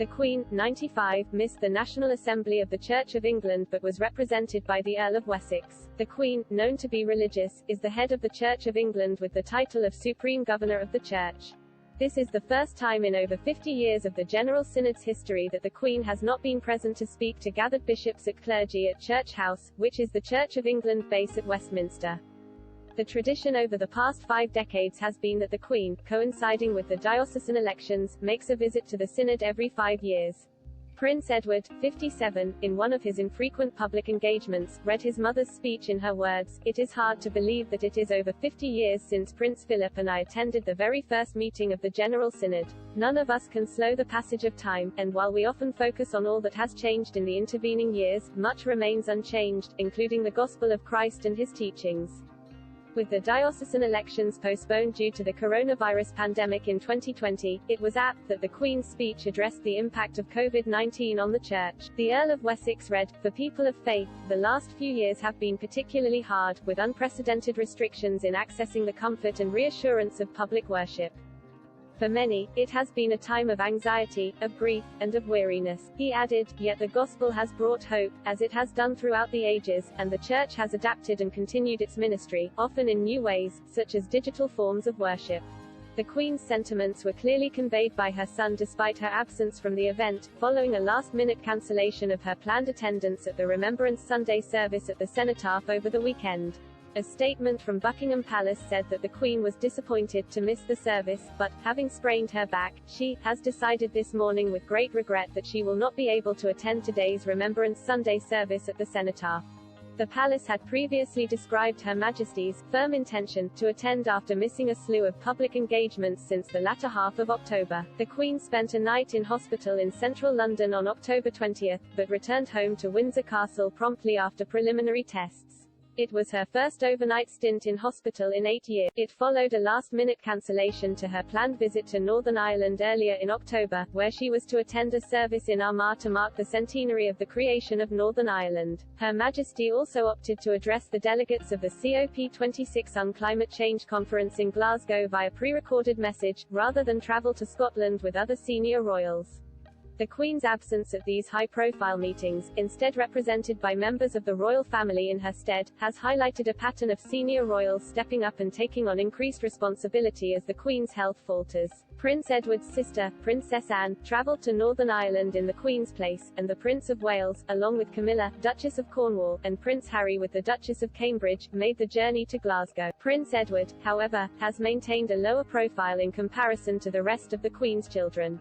The Queen, 95, missed the National Assembly of the Church of England but was represented by the Earl of Wessex. The Queen, known to be religious, is the head of the Church of England with the title of Supreme Governor of the Church. This is the first time in over 50 years of the General Synod's history that the Queen has not been present to speak to gathered bishops at clergy at Church House, which is the Church of England base at Westminster. The tradition over the past 5 decades has been that the Queen, coinciding with the diocesan elections, makes a visit to the Synod every 5 years. Prince Edward, 57, in one of his infrequent public engagements, read his mother's speech in her words. It is hard to believe that it is over 50 years since Prince Philip and I attended the very first meeting of the General Synod. None of us can slow the passage of time, and while we often focus on all that has changed in the intervening years, much remains unchanged, including the gospel of Christ and his teachings. With the diocesan elections postponed due to the coronavirus pandemic in 2020, it was apt that the Queen's speech addressed the impact of COVID-19 on the Church. The Earl of Wessex read, "For people of faith, the last few years have been particularly hard, with unprecedented restrictions in accessing the comfort and reassurance of public worship. For many, it has been a time of anxiety, of grief, and of weariness." He added, "Yet the gospel has brought hope, as it has done throughout the ages, and the Church has adapted and continued its ministry, often in new ways, such as digital forms of worship." The Queen's sentiments were clearly conveyed by her son despite her absence from the event, following a last-minute cancellation of her planned attendance at the Remembrance Sunday service at the cenotaph over the weekend. A statement from Buckingham Palace said that the Queen was disappointed to miss the service, but, having sprained her back, she has decided this morning with great regret that she will not be able to attend today's Remembrance Sunday service at the cenotaph. The palace had previously described Her Majesty's firm intention to attend after missing a slew of public engagements since the latter half of October. The Queen spent a night in hospital in central London on October 20, but returned home to Windsor Castle promptly after preliminary tests. It was her first overnight stint in hospital in 8 years. It followed a last-minute cancellation to her planned visit to Northern Ireland earlier in October, where she was to attend a service in Armagh to mark the centenary of the creation of Northern Ireland. Her Majesty also opted to address the delegates of the COP26 on Climate Change Conference in Glasgow via pre-recorded message, rather than travel to Scotland with other senior royals. The Queen's absence at these high-profile meetings, instead represented by members of the royal family in her stead, has highlighted a pattern of senior royals stepping up and taking on increased responsibility as the Queen's health falters. Prince Edward's sister, Princess Anne, travelled to Northern Ireland in the Queen's place, and the Prince of Wales, along with Camilla, Duchess of Cornwall, and Prince Harry with the Duchess of Cambridge, made the journey to Glasgow. Prince Edward, however, has maintained a lower profile in comparison to the rest of the Queen's children.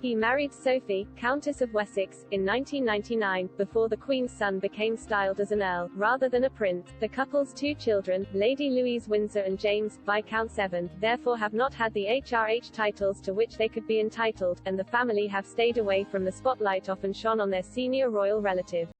He married Sophie, Countess of Wessex, in 1999, before the Queen's son became styled as an Earl, rather than a Prince. The couple's 2 children, Lady Louise Windsor and James, Viscount Severn, therefore have not had the HRH titles to which they could be entitled, and the family have stayed away from the spotlight often shone on their senior royal relative.